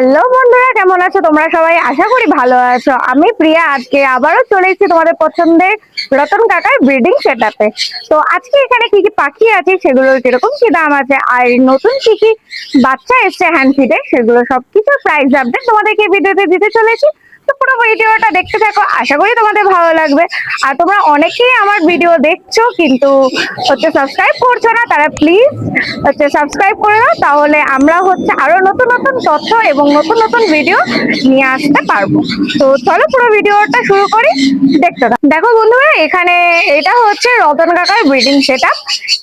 Hello বন্ধুরা, কেমন আছো তোমরা সবাই? আশা করি ভালো আছো। আমি প্রিয়া আজকে আবারও চলে এসেছি তোমাদের পছন্দের রতন কাকার ব্রিডিং সেটআপে। তো আজকে এখানে কি কি পাখি আছে, সেগুলোর কিরকম কি দাম আছে, আর নতুন কি কি বাচ্চা এসছে হ্যান্ড ফিডে, সেগুলো সবকিছু প্রাইস আপডেট তোমাদেরকে ভিডিওতে দিতে চলেছি। তো পুরো ভিডিওটা দেখতে থাকো, আশা করি তোমাদের ভালো লাগবে। আর তোমরা অনেকেই আমার ভিডিও দেখছো কিন্তু সাবস্ক্রাইব করছো না, তারা প্লিজ সাবস্ক্রাইব করে দাও, তাহলে আমরা আরো নতুন নতুন তথ্য এবং নতুন নতুন ভিডিও নিয়ে আসতে পারবো। তো চলো পুরো ভিডিওটা শুরু করি, দেখতে থাকো। দেখো বন্ধুরা, এখানে এটা হচ্ছে রতন কাকার ব্রিডিং সেটআপ।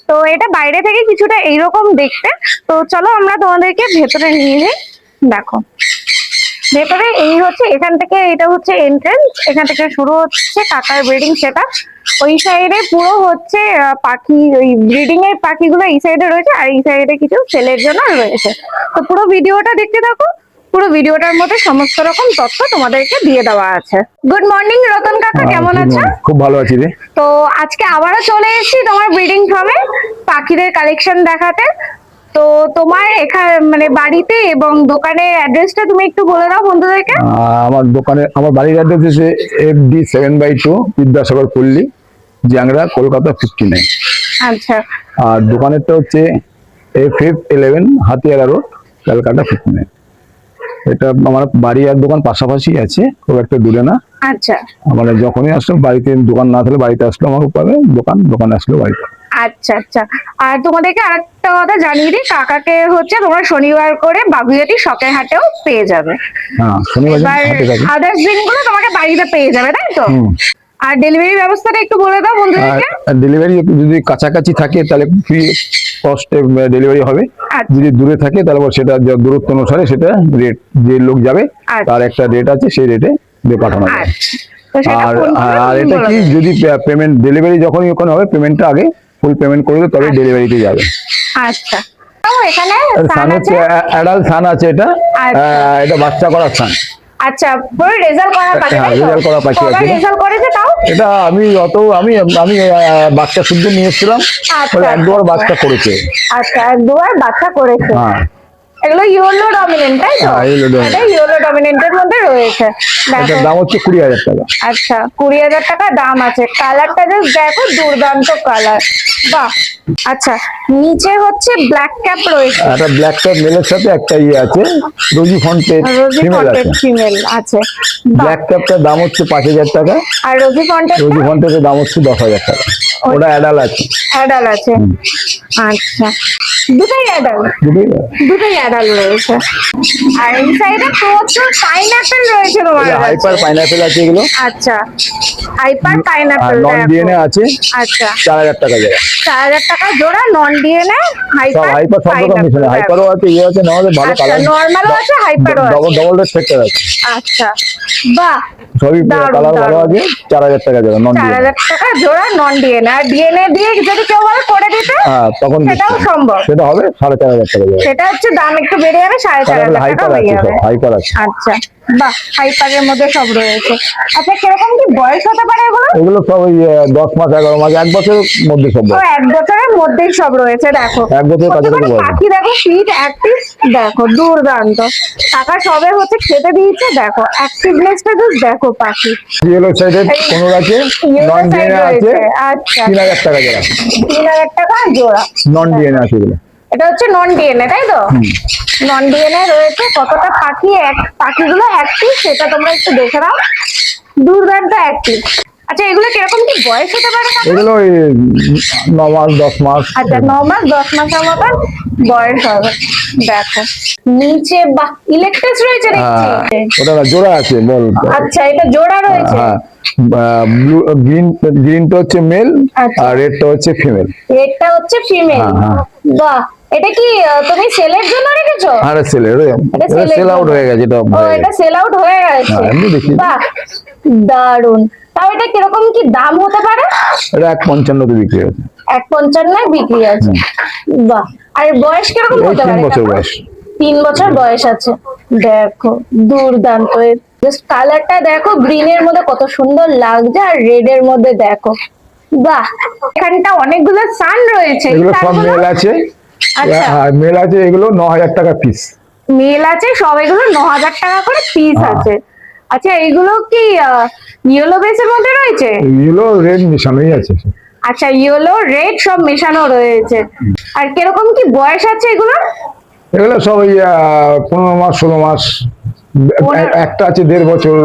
তো এটা বাইরে থেকে কিছুটা এইরকম দেখতে। তো চলো আমরা তোমাদেরকে ভেতরে নিয়ে যাই। দেখো ভেতরে এই হচ্ছে, এখান থেকে এটা হচ্ছে এন্ট্রেন্স, এখান থেকে শুরু হচ্ছে কাকার ব্রিডিং সেটআপ। ওই সাইডে পুরো হচ্ছে পাখি, ওই ব্রিডিং এর পাখিগুলো এই সাইডে রয়েছে, আর এই সাইডে কিছু সেলের জন্য রয়েছে। তো পুরো ভিডিওটা দেখতে থাকো, পুরো ভিডিওটার মধ্যে সমস্ত রকম তথ্য তোমাদেরকে দিয়ে দেওয়া আছে। গুড মর্নিং রতন কাকা, কেমন আছো? খুব ভালো আছি রে। তো আজকে আবারও চলে এসেছি তোমার ব্রিডিং ফার্মে পাখিদের কালেকশন দেখাতে। তো তোমার এখানে মানে বাড়িতে এবং দোকানের অ্যাড্রেসটা তুমি একটু বলে দাও বন্ধুদেরকে। আমার বাড়ির অ্যাড্রেস হচ্ছে FD7/2 বিদ্যাসাগর পল্লী, জ্যাংড়া, কলকাতা 59। আচ্ছা। আর দোকানেরটা হচ্ছে FF11 হাতিয়ারা রোড, ক্যালকাটা 59। এটা আমার বাড়ি আর দোকান পাশাপাশি আছে, খুব একটা দূরে না। আচ্ছা, মানে যখনই আসলো বাড়িতে, দোকান না থাকলে বাড়িতে আসলো আমাকে পাবে, দোকানে আসলো বাড়িতে। আচ্ছা আচ্ছা। আর তোমাদেরকে আরেকটা কথা জানিয়ে দিই, কাকাকে তোমরা শনিবার করে বাগুইয়াটি শখের হাটেও পেয়ে যাবে। হ্যাঁ, শনিবার হাটে থাকে। আদার্স দিনগুলো তোমাকে বাড়িতে পেয়ে যাবে, তাই তো? আর ডেলিভারি ব্যবস্থাটা একটু বলে দাও বন্ধুদেরকে। ডেলিভারি যদি কাছাকাছি থাকে তাহলে ফ্রি কস্টে ডেলিভারি হবে। আচ্ছা। যদি দূরে থাকে তাহলে সেটা দূরত্ব অনুসারে সেটা রেট, যে লোক যাবে তার একটা রেট আছে, সেই রেটে দিয়ে পাঠানো হবে। আর এটা কি, যদি পেমেন্ট ডেলিভারি যখনই ওখানে হবে, পেমেন্টটা আগে ফুল পেমেন্ট করলে তবে ডেলিভারিতে যাবে। আচ্ছা। এখানে সান হচ্ছে অ্যাডাল্ট সান আছে, এটা এটা বাচ্চা করার সান। আচ্ছা, পুরো রেজাল্ট করা পাখি। হ্যাঁ, রেজাল্ট করা পাখি আছে। রেজাল্ট করেছে তাও? এটা আমি বাচ্চা শুদ্ধ নিয়ে এসেছিলাম, এক দুবার বাচ্চা করেছে। আচ্ছা, এক দুবার বাচ্চা করেছে। হ্যাঁ, এগুলো ইয়েলো ডমিনেন্ট, তাই তো? এটা ইয়েলো ডমিনেন্টের মধ্যে রয়েছে। এটার দাম হচ্ছে 20,000 টাকা। আচ্ছা, 20,000 টাকা দাম আছে। কালারটা জাস্ট দেখো, দুর্দান্ত কালার। বাহ। আচ্ছা, নিচে হচ্ছে ব্ল্যাক ক্যাপ রয়েছে। একটা ব্ল্যাক ক্যাপ মেলের সাথে একটা আছে রোজি ফন্টেড ফিমেল আছে। ব্ল্যাক ক্যাপটার দাম হচ্ছে 5,000 টাকা, আর রোজি ফন্টেডের দাম হচ্ছে 10,000 টাকা। ওটা অ্যাডাল আছে। আচ্ছা, দুটোই অ্যাডাল রয়েছে। আর এই সাইডে প্রচুর পাইনাপেল রয়েছে তোমার কাছে। হাইপার পাইনাপেল আছে এগুলো। আচ্ছা, হাইপার পাইনাপেল নন ডিএনএ আছে। আচ্ছা, 4,000 টাকা জোড়া। 4,000 টাকা জোড়া নন ডিএনএ হাইপার। সব রকম মিশন, হাইপারও আছে, আছে, আমাদের ভালো কালার, নরমালও আছে, হাইপারও আছে, ডবল রেড ফ্যাক্টর আছে। আচ্ছা, বাহ, সবই কালার ভালো আছে। 4,000 টাকা জোড়া নন ডিএনএ। 4,000 টাকা জোড়া নন ডিএনএ। আর ডিএনএ দিয়ে যদি কেউ বলে করে দিতে, তখন সেটাও সম্ভব। সেটা হবে 4,500 টাকা জোড়া। সেটা হচ্ছে দাম একটু বেড়ে যাবে, 4,500 টাকা হয়ে যাবে। হাইপার আছে। আচ্ছা, বাহ, হাইপারের মধ্যে সব রয়েছে। আচ্ছা, কিরকম কি বয়স হতে পারে এগুলো? এগুলো সব 10 মাস, 11 মাস, 1 বছরের মধ্যে সব। 1 বছরের মধ্যেই সব রয়েছে। দেখো 1 বছরের কাছাকাছি বয়স। পাখি দেখো, ফিট অ্যাক্টিভ, দেখো দুর্দান্ত। টাকা সবে খেতে দিয়েছে, দেখো অ্যাক্টিভনেসটা জাস্ট দেখো। পাখি ইয়েলো সাইডের কোন আছে, নন ডিএনএ আছে। আচ্ছা, 3,000 টাকা জোড়া। 3,000 টাকা জোড়া নন ডিএনএ আছে এগুলো। এটা হচ্ছে নন ডিএনএ, তাই তো? নন ডিএনএ রয়েছে। কতটা পাখিগুলো অ্যাক্টিভ সেটা তোমরা একটু দেখে নাও, দুর্দান্ত অ্যাক্টিভ। আচ্ছা, এগুলো কিরকম কি বয়স হতে পারে? এগুলো 9 মাস, 10 মাস। আচ্ছা, 9 মাস 10 মাসের মতন বয়স হবে। দেখো নিচে, বাহ, ইলেকট্রিক রয়েছে দেখছি। ওটা জোড়া আছে বল। আচ্ছা, এটা জোড়া রয়েছে। হ্যাঁ, গ্রিনটা হচ্ছে মেল, আর রেডটা হচ্ছে ফিমেল। রেডটা হচ্ছে ফিমেল। বাহ, এটা কি তুমি সেলের জন্য রেখেছো? আরে সেল আউট হয়ে গেছে। এটা সেল আউট হয়ে গেছে। বাহ, দারুন। তাও এটা কিরকম কি দাম হতে পারে? এটা 1.55 তে বিক্রি আছে। 1.55 বিক্রি আছে। বাহ। আর বয়স কিরকম হতে পারে? 3 বছর বয়স। 3 বছর বয়স আছে। দেখো দুর্দান্ত। জাস্ট কালারটা দেখো, গ্রিনের মধ্যে কত সুন্দর লাগছে, আর রেড এর মধ্যে দেখো, বাহ। এখানটা অনেকগুলো সান রয়েছে। এগুলো সব মেল আছে। আচ্ছা, মেল আছে, এগুলো 9,000 টাকা পিস। মেল আছে সব, এগুলো 9,000 টাকা করে পিস হ্যাঁ। আছে। আচ্ছা এগুলো কি ইয়েলো বেসের মধ্যে রয়েছে? এগুলো রেড মেশানোই আছে। আচ্ছা ইয়েলো রেড সব মেশানো রয়েছে। আর কিরকম কি বয়স আছে এগুলো? এগুলো সব ওই 15 মাস 16 মাস, একটা আছে 1.5 বছর।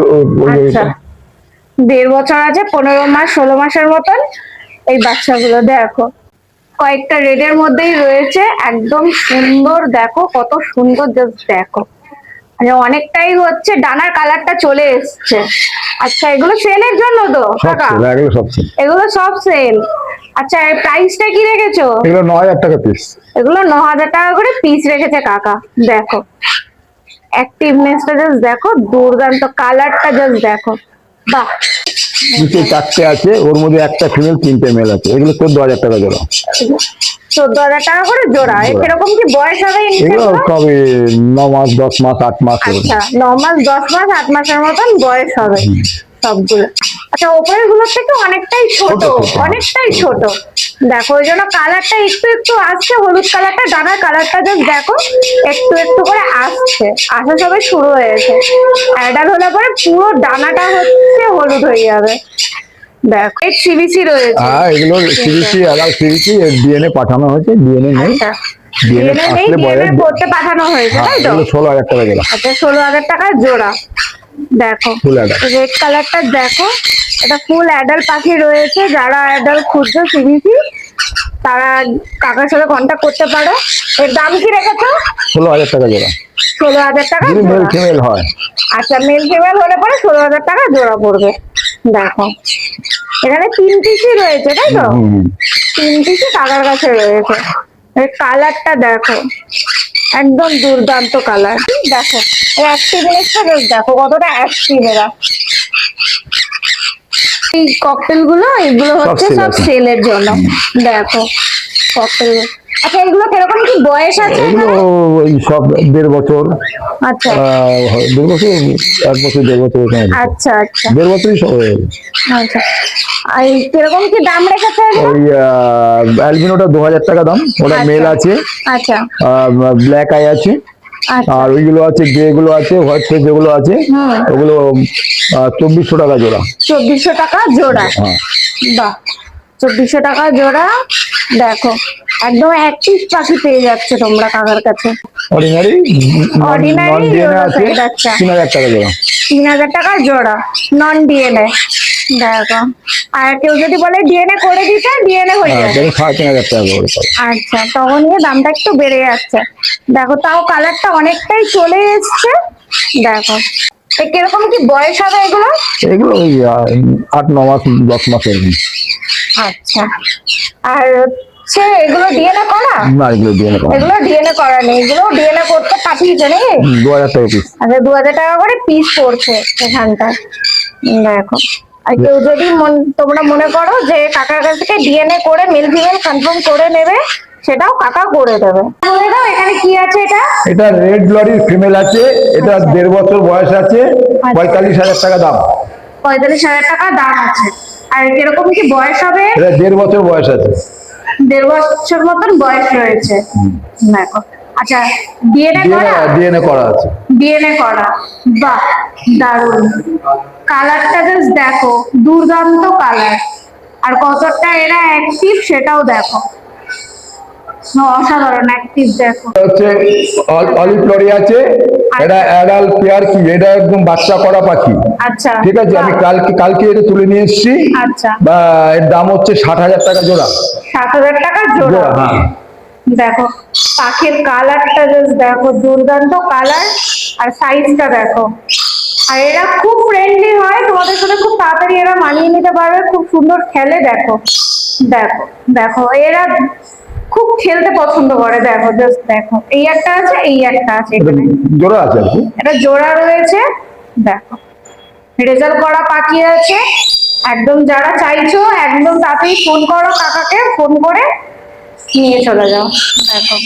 আচ্ছা 1.5 বছর আছে, 15 মাস 16 মাসের মতন এই বাচ্চাগুলো। দেখো কয়েকটা রেডের মধ্যেই রয়েছে, একদম সুন্দর। দেখো কত সুন্দর, জাস্ট দেখো। মানে অনেকটাই হচ্ছে ডানার কালারটা চলে এসছে। আচ্ছা এগুলো সেলের জন্য তো সব কাকা? সেল, এগুলো সব সেল। এগুলো সব সেল। আচ্ছা এর প্রাইসটা কি রেখেছো? এগুলো 9,000 টাকা পিস। এগুলো 9,000 টাকা করে পিস রেখেছে কাকা। দেখো অ্যাক্টিভনেসটা জাস্ট দেখো, দুর্দান্ত কালারটা জাস্ট দেখো। বাহ, নিচে 4টে আছে, ওর মধ্যে একটা ফিমেল 3টে মেল আছে। এগুলো 14,000 টাকা জোড়া। 14,000 টাকা করে জোড়া। কিরকম কি বয়স হবে এই এগুলো নিচেগুলো? কবে 9 মাস 10 মাস 8 মাস এরকম। আচ্ছা 9 মাস 10 মাস 8 মাসের মতন বয়স হবে সবগুলো। আচ্ছা ওপরের গুলোর থেকে অনেকটাই ছোট, ছোট, ছোট। অনেকটাই ছোট। দেখো ওই জন্য কালারটা একটু একটু আসছে, হলুদ কালারটা, ডানার কালারটা জাস্ট দেখো একটু একটু করে আসছে, আসা সবে শুরু হয়েছে। অ্যাডাল হলে পরে পুরো ডানাটা হচ্ছে হলুদ হয়ে যাবে। দেখো এই সিবিসি রয়েছে। হ্যাঁ, এগুলো সিবিসি অ্যাডাল্ট সিবিসি ডিএনএ পাঠানো হয়েছে, ডিএনএ নেই। আচ্ছা ডিএনএ ডিএনএ নেই, আসলে ডিএনএ বয়স। করতে পাঠানো হয়েছে হ্যাঁ, তাই তো? এগুলো 16,000 টাকা জোড়া। আচ্ছা 16,000 টাকা জোড়া। দেখো ফুল অ্যাডাল্ট। রেড কালারটা দেখো, এটা ফুল অ্যাডাল্ট পাখি রয়েছে। যারা অ্যাডাল্ট খুঁজছো সিবিসি, তারা কাকার সাথে কন্ট্যাক্ট করতে পারো। এর দাম কি রেখেছো? 16,000 টাকা জোড়া 16,000 টাকা যদি মেল জোড়া। ফিমেল হয়। আচ্ছা মেল ফিমেল হলে পরে 16,000 টাকা জোড়া পড়বে। দেখো এখানে 3 পিসই রয়েছে তাই তো? হুম। 3 পিসই কাকার কাছে রয়েছে। এর কালারটা দেখো, একদম দুর্দান্ত কালার। দেখো এই অ্যাক্টিভনেসটা দেখো কতটা অ্যাক্টিভ এরা। এই ককটেল গুলো, এগুলো হচ্ছে sale সব আছে। সেলের জন্য। দেখো ককটেল। আচ্ছা এগুলো কিরকম কি বয়স আছে এগুলো এখানে? ওই সব 1.5 বছর, আচ্ছা 1.5 বছর, 1 বছর 1.5 বছর এরকম হবে। আচ্ছা আচ্ছা 1.5 বছরই সব হয়ে যাবে। আচ্ছা। আর এই কিরকম কি দাম রেখেছে এগুলো? ওই অ্যালবিনোটা 2,000 টাকা দাম, ওটা আচ্ছা। মেল আছে। আচ্ছা ব্ল্যাক আই আছে, আচ্ছা আর ওইগুলো আছে গ্রে গুলো আছে, হোয়াইট ফেস যেগুলো আছে হুম। ওগুলো 2,400 টাকা জোড়া। 2,400 টাকা জোড়া। হ্যাঁ, বাহ 2,400 টাকা জোড়া। দেখো একদম অ্যাক্টিভ পাখি পেয়ে যাচ্ছে তোমরা কাকার কাছে। Ordinary Ordinary non DNA yellow আছে, side, আচ্ছা। 3,000 টাকা জোড়া। 3,000 টাকা জোড়া নন ডিএনএ। দেখো আর কেউ যদি বলে ডিএনএ করে দিতে, ডিএনএ হয়ে হ্যাঁ, যাবে। 3,500 টাকা করে পাবে। আচ্ছা তখন নিয়ে দামটা একটু বেড়ে যাচ্ছে। দেখো তাও কালারটা অনেকটাই চলে এসছে। দেখো এ কিরকম কি বয়স হবে এগুলো? এগুলো ওই 8-9 মাস 10 মাস এরকম। আচ্ছা আর হচ্ছে এগুলো ডিএনএ করা? না, এগুলো ডিএনএ করা। এগুলো ডিএনএ করা নেই, এগুলো ডিএনএ করতে পাঠিয়েছে নাকি? 2,000 টাকা পিস। আচ্ছা 2,000 টাকা করে পিস পড়ছে এখানটা। দেখো আর কেউ যদি তোমরা মনে করো যে কাকার কাছ থেকে ডিএনএ করে মেল ফিমেল কনফার্ম করে নেবে, সেটাও কাকা করে দেবে। বলে দাও এখানে কি আছে এটা? এটা রেড লরির ফিমেল আছে, এটা 1.5 বছর বয়স আছে, 45,000 টাকা দাম। 45,000 টাকা দাম আছে। আর কিরকম কি বয়স হবে? এটা 1.5 বছর বয়স আছে। 1.5 বছর মতন বয়স রয়েছে। দেখো আচ্ছা ডিএনএ করা? ডিএনএ করা আছে। ডিএনএ করা। বাহ দারুণ। কালারটা জাস্ট দেখো, দুর্দান্ত কালার। আর কতটা এরা অ্যাক্টিভ সেটাও দেখো, অসাধারণ অ্যাক্টিভ। দেখো এটা হচ্ছে অলিভ লরি আছে, এটা অ্যাডাল্ট পেয়ার কি, এটা একদম বাচ্চা করা পাখি। আচ্ছা ঠিক আছে, আমি কালকে এটা তুলে নিয়ে এসেছি। আচ্ছা বা এর দাম হচ্ছে 60,000 টাকা জোড়া। 7,000 টাকা জোড়া। হ্যাঁ, দেখো পাখির কালারটা জাস্ট দেখো, দুর্দান্ত কালার। আর সাইজটা দেখো। আর এরা খুব ফ্রেন্ডলি হয় তোমাদের সাথে, খুব তাড়াতাড়ি এরা মানিয়ে নিতে পারবে, খুব সুন্দর খেলে। দেখো দেখো দেখো এরা খুব খেলতে পছন্দ করে। দেখো জাস্ট দেখো, এই একটা আছে, এই একটা আছে এটা এখানে। জোড়া আছে আর কি। এটা জোড়া রয়েছে। দেখো রেজাল্ট করা পাখি আছে। একদম যারা চাইছো একদম তাড়াতাড়ি ফোন করো কাকাকে, ফোন করে নিয়ে চলে যাও। দেখো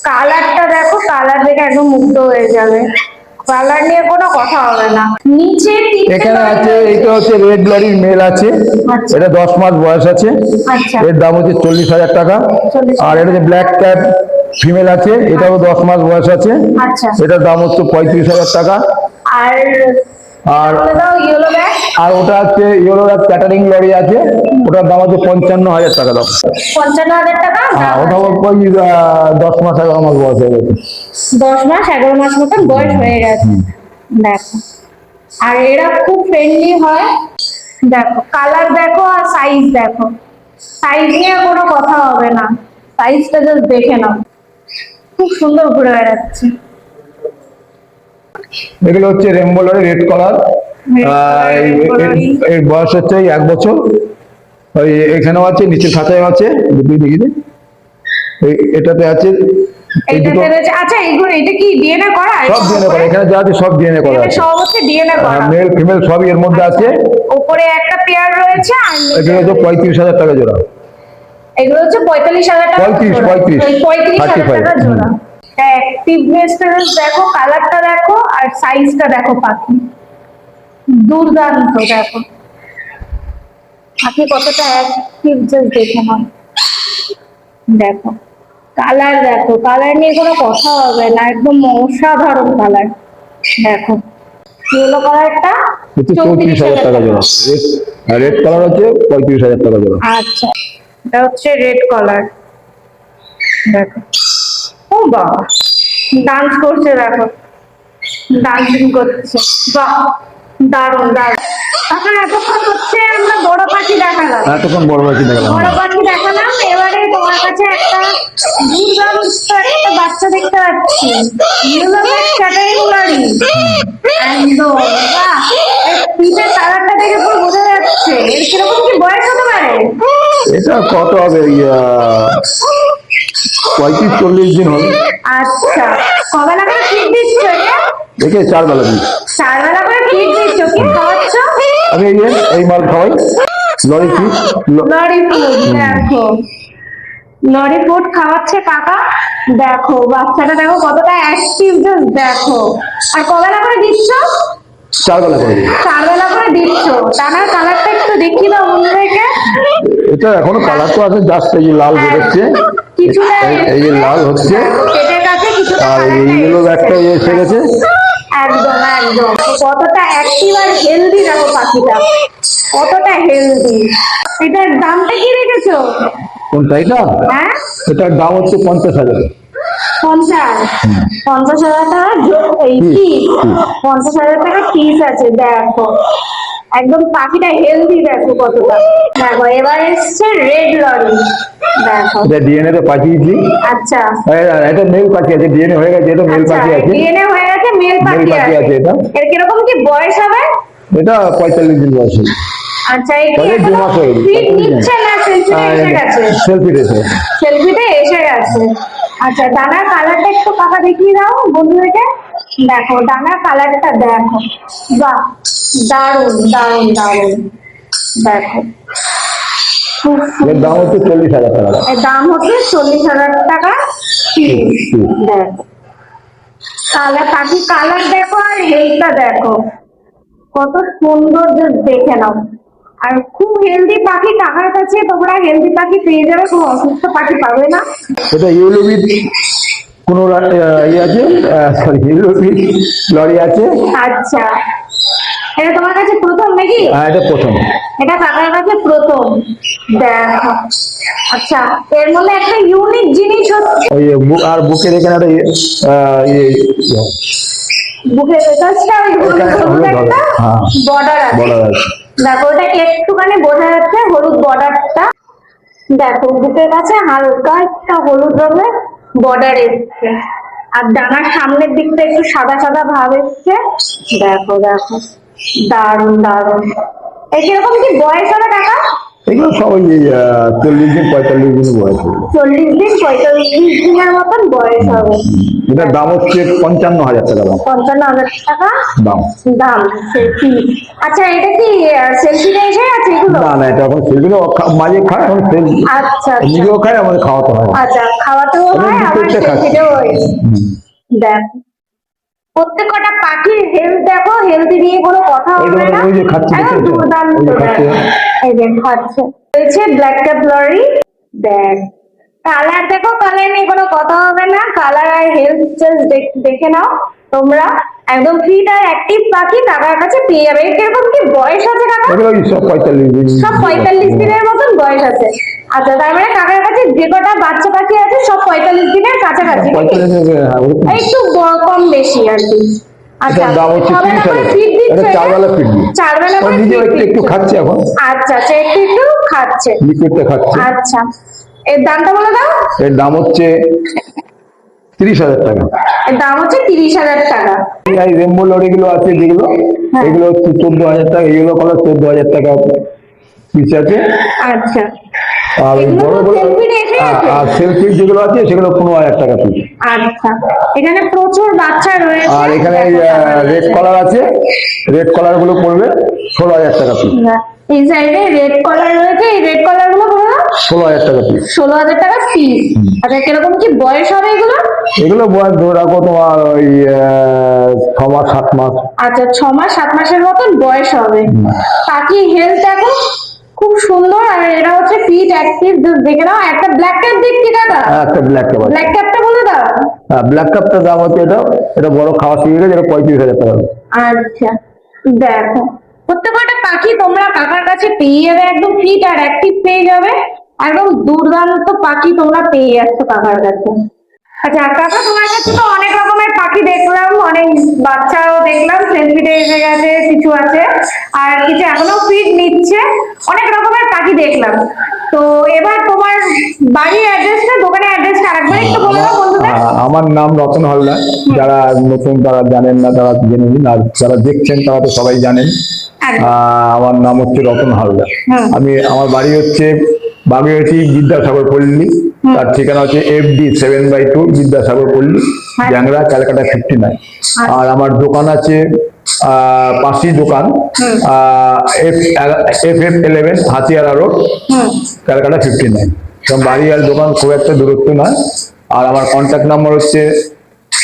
কালারটা দেখো, কালার দেখে একদম মুগ্ধ হয়ে যাবে। কালার নিয়ে কোনো কথা হবে না। নিচে এখানে আছে, এটা হচ্ছে রেড লরির মেল আছে, আচ্ছা। এটা 10 মাস বয়স আছে। আচ্ছা এর দাম হচ্ছে 40,000 টাকা। 40,000 আর এটা হচ্ছে ব্ল্যাক ক্যাট ফিমেল আছে, এটাও 10 মাস বয়স আছে। আচ্ছা। এটার দাম হচ্ছে 35,000 টাকা। আর আর ইয়েলো ব্যাগ, আর ওটা হচ্ছে ইয়েলো ক্যাটারিং লরি আছে, ওটার দাম হচ্ছে 55,000 টাকা দাম। 55,000 টাকা। হ্যাঁ, ওটা ওই 10 মাস 11 মাস বয়স হয়ে গেছে। 10 মাস 11 মাস মতন বয়স হয়ে গেছে। দেখো, আর এরা খুব ফ্রেন্ডলি হয়। দেখো কালার দেখো আর সাইজ দেখো, সাইজ নিয়ে কোনো কথা হবে না, সাইজটা জাস্ট দেখে নাও, খুব সুন্দর ঘুরে বেড়াচ্ছে। এগুলো হচ্ছে রেমবো লরি রেড কালার, এর বয়স হচ্ছে 1 বছর। ওই এখানেও আছে, নিচের খাঁচায় আছে, দুটোই দেখি দে। এটাতে আছে এই দুটো। আচ্ছা এগুলো, এটা কি ডিএনএ করা? সব ডিএনএ করা, এখানে যা আছে সব ডিএনএ করা আছে, সব হচ্ছে ডিএনএ করা, মেল ফিমেল সবই এর মধ্যে আছে। উপরে একটা পেয়ার রয়েছে আর এগুলো হচ্ছে 35,000 টাকা জোড়া। এগুলো হচ্ছে 45,000 টাকা। 35,000 টাকা জোড়া। অ্যাক্টিভনেস দেখো, কালারটা দেখো আর সাইজটা দেখো, পাখি দুর্দান্ত। দেখো পাখি কতটা অ্যাক্টিভ, জাস্ট দেখে নাও। দেখো কালার দেখো, কালার নিয়ে কোনো কথা হবে না, একদম অসাধারণ কালার। দেখো ইয়েলো কালারটা 34,000 টাকা জোড়া, রেড কালার হচ্ছে 35,000 টাকা জোড়া। আচ্ছা, এটা হচ্ছে রেড কালার। দেখো, ও বাবা, ডান্স করছে, দেখো ডান্সিং করছে, বাহ দারুণ দারুণ। এখন এতক্ষণ হচ্ছে আমরা বড় পাখি দেখালাম, এতক্ষণ বড় পাখি দেখালাম। এবারে তোমার কাছে একটা দুর্দান্ত একটা বাচ্চা দেখতে পাচ্ছি, ইয়েলো ব্যাগ ক্যাটারিং লরি। একদম বাহ, এই পিঠের কালারটা দেখে পুরো বোঝা যাচ্ছে। এর কিরকম কি বয়স হতে পারে? এটা কত হবে, 35-40 দিন হবে। আচ্ছা, কবেলা করে ফিড দিচ্ছ এটা? দেখে 4 বেলা দিই। 4 বেলা করে ফিড দিচ্ছ, কি খাওয়াচ্ছ? আমি এই মাল খাওয়াই, লরি ফুড। লরি ফুড, দেখো লরি ফুড খাওয়াচ্ছে কাকা। দেখো বাচ্চাটা দেখো কতটা অ্যাক্টিভ, জাস্ট দেখো। আর কবেলা করে দিচ্ছ? 4 বেলা করে দিই। 4 বেলা করে দিচ্ছ। টানার কালারটা একটু দেখিয়ে দাও বন্ধুদেরকে। এটা এখনো কালার তো আছে, জাস্ট এই যে লাল বেরোচ্ছে, কিছুটা এই যে লাল হচ্ছে, পেটের কাছে কিছুটা আর এই ইয়েলো একটা এসে গেছে। একদম একদম, কতটা অ্যাক্টিভ আর হেলদি দেখো পাখিটা, কতটা হেলদি। এটার দামটা কি রেখেছো? কোনটা এটা? হ্যাঁ, এটার দাম হচ্ছে 50,000। 50,000 টাকা এই পিস, 50,000 টাকা পিস আছে। দেখো একদম পাখিটা হেলদি, দেখো কতটা। দেখো এবার এসছে রেড লরি। দেখো এটা ডিএনএ তে পাঠিয়েছি। আচ্ছা, এটা মেল পাখি আছে, ডিএনএ হয়ে গেছে, এটা মেল পাখি আছে। ডিএনএ হয়ে গেছে, মেল পাখি আছে। এটা এর কিরকম কি বয়স হবে? এটা 45 দিন বয়স। আচ্ছা, এই তাহলে 2 মাস হয়ে গেছে। ফিট নিচ্ছে না সেলফিতে এসে গেছে? সেলফিতে এসে গেছে। আচ্ছা, ডানার কালারটা একটু কাকা দেখিয়ে দাও বন্ধুদেরকে। দেখো ডানার কালারটা দেখো, বাহ দারুণ দারুণ দারুণ। দেখো খুব এর দাম হচ্ছে 40,000 টাকা। এর দাম হচ্ছে 40,000 টাকা পিস। দেখো কালার, পাখি কালার দেখো আর হেলটা দেখো কত সুন্দর, জাস্ট দেখে নাও। আর খুব হেলদি পাখি কাকার কাছে, তোমরা হেলদি পাখি পেয়ে যাবে, কোনো অসুস্থ পাখি পাবে না। এটা ইউলোবিট কোন ইয়ে আছে, সরি ইউলোবিট লরি আছে। আচ্ছা, এটা তোমার কাছে প্রথম নাকি? হ্যাঁ, এটা প্রথম। এটা কাকার কাছে প্রথম। দেখো আচ্ছা, এর মধ্যে একটা ইউনিক জিনিস হচ্ছে ওই আর বুকের এখানে একটা বুকের কাছটা ওই হলুদ একটা বর্ডার আছে। বর্ডার আছে। দেখো ওটা একটুখানি বোঝা যাচ্ছে, হলুদ বর্ডারটা। দেখো বুকের কাছে হালকা একটা হলুদ রঙের বর্ডার এসছে, আর ডানার সামনের দিকটা একটু সাদা সাদা ভাব এসছে। দেখো দেখো দারুণ দারুণ। এই কিরকম কি বয়স হবে টাকা? এগুলো সব ওই 40 দিন 45 দিন বয়স হবে। 40 দিন 45 দিনের মতন বয়স হবে। এটার দাম হচ্ছে 55,000 টাকা দাম। 55,000 টাকা দাম। দাম সেলফি। আচ্ছা, এটা কি সেলফিতে এসে গেছে এগুলো? না না, এটা এখন সেলফিও মাঝে খায়, এখন সেল আচ্ছা নিজেও খায়, আমাদের খাওয়াতে হয়। আচ্ছা, খাওয়াতেও হয় আবার সেলফিতেও হয়েছে। দেখ প্রত্যেকটা পাখির হেলথ দেখো, হেলথ নিয়ে কোনো কথা হবে না, ওই যে খাচ্ছে, একদম দুর্দান্ত। এই যে খাচ্ছে রয়েছে ব্ল্যাক ক্যাপ লরি। দেখ কালার দেখো, কালার নিয়ে কোনো কথা হবে না, কালার আর হেলথ জাস্ট দেখে নাও তোমরা। একদম ফিট আর অ্যাক্টিভ পাখি কাকার কাছে পেয়ে যাবে। কিরকম কি বয়স আছে কাকা? এগুলো ওই সব 45 দিন। সব 45 দিনের মতন বয়স আছে। আচ্ছা, তার মানে কাকার কাছে যে কটা বাচ্চা পাখি আছে সব 45 দিনের কাছাকাছি, 45 দিন, হ্যাঁ, ওরকম। একটু কম বেশি আর কি। আচ্ছা, এটার দাম হচ্ছে কবে 30,000 করে ফিড এটা দিচ্ছে? 4 বেলা ফিড দিই। 4 বেলা ও করে নিজে feed একটু দিচ্ছে। খাচ্ছে এখন, আচ্ছা আচ্ছা, একটু একটু খাচ্ছে। লিকুইডটা খাচ্ছে। আচ্ছা, এর দামটা বলে দাও। এর দাম হচ্ছে 30,000 টাকা। এর দাম হচ্ছে 30,000 টাকা। এই রেমবো লরিগুলো আছে যেগুলো, হ্যাঁ। এগুলো হচ্ছে 14,000 টাকা, এগুলো কলার 14,000 টাকা পিস আছে। আচ্ছা, আর ওই এগুলো বড় তো বড় selfie রেখে আছে? আর সেলফি যেগুলো আছে সেগুলো 15,000 টাকা পিস। আচ্ছা, এখানে প্রচুর বাচ্চা রয়েছে। আর এখানে রেড কলার আছে, রেড কলার গুলো পড়বে 16,000 টাকা পিস। এই সাইডে রেড কলার রয়েছে, এই রেড কলার গুলো বলো না? 16,000 টাকা পিস। 16,000 টাকা পিস। আচ্ছা, কিরকম কি বয়স হবে এগুলো? এগুলো বয়স ধরে রাখো তোমার ওই 6 মাস 7 মাস। আচ্ছা, 6 মাস 7 মাসের মতন বয়স হবে। পাখি হেলথ দেখো খুব সুন্দর, আর এরা হচ্ছে ফিট অ্যাক্টিভ। দেখে নাও, একটা ব্ল্যাক ক্যাপ দেখছি দাদা। একটা ব্ল্যাক কাপ আছে। ব্ল্যাক ক্যাপটা বলে দাও। ব্ল্যাক কাপটার দাম হচ্ছে এটা বড় খাওয়া শিখে গেছে, এটা 35,000 টাকা। আচ্ছা, দেখো প্রত্যেকটা পাখি তোমরা কাকার কাছে পেয়ে যাবে, একদম ফিট আর অ্যাক্টিভ পেয়ে যাবে। একদম দুর্দান্ত পাখি তোমরা পেয়ে যাচ্ছ কাকার কাছে। আচ্ছা কাকা, তোমার কাছে তো অনেক রকমের পাখি দেখলাম, অনেক বাচ্চাও দেখলাম, সেলফিতে এসে গেছে, কিছু আছে আর কিছু এখনো ফিড নিচ্ছে, অনেক রকমের পাখি দেখলাম। তো এবার তোমার বাড়ির অ্যাড্রেসটা, দোকানের অ্যাড্রেসটা আরেকবার একটু বলে দাও বন্ধুদের। আমার নাম রতন হালদার। যারা নতুন তারা জানেন না, তারা জেনে নিন, আর যারা দেখছেন তারা তো সবাই জানেন। একদম। আমার নাম হচ্ছে রতন হালদার। আমার বাড়ি হচ্ছে বাগুইআটি বিদ্যাসাগর পল্লী। তার ঠিকানা হচ্ছে FD 7/2 বিদ্যাসাগর পল্লী, জ্যাংরা, ক্যালকাটা 59। আর আমার দোকান আছে পাশেই দোকান, FF11 হাতিয়ারা রোড, ক্যালকাটা 59। বাড়ি আর দোকান খুব একটা দূরত্ব নয়। আর আমার কন্ট্যাক্ট নাম্বার হচ্ছে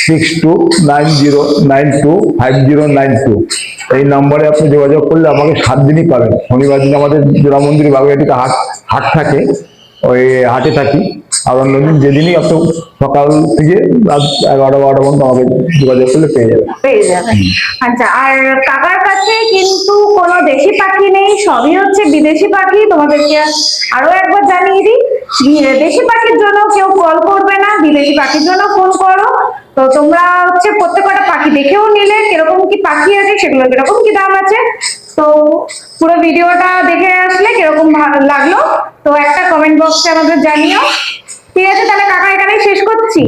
6290925092। এই নম্বরে আপনি যোগাযোগ করলে আমাকে 7 দিনই পাবেন। শনিবার দিন আমাদের জোড়া মন্দির বাগুইআটিতে হাট থাকে, ওই হাটে থাকি। আর অন্যদিন যেদিনই আপনি সকাল থেকে রাত 11-12 পর্যন্ত আমাকে যোগাযোগ করলে পেয়ে যাবেন। পেয়ে যাবে। আচ্ছা, আর কাকার কাছে কিন্তু কোনো দেশি পাখি নেই, সবই হচ্ছে বিদেশি পাখি। তোমাদেরকে আরো একবার জানিয়ে দিই, দেশি পাখির জন্য কেউ কল করবে না, বিদেশি পাখির জন্য ফোন করো। তো তোমরা হচ্ছে প্রত্যেকটা পাখি দেখেও নিলে কিরকম কি পাখি আছে, সেগুলো কিরকম কি দাম আছে। তো পুরো ভিডিওটা দেখে আসলে কিরকম ভালো লাগলো তো একটা কমেন্ট বক্সে আমাদের জানিও। ঠিক আছে, তাহলে কাকা এখানেই শেষ করছি।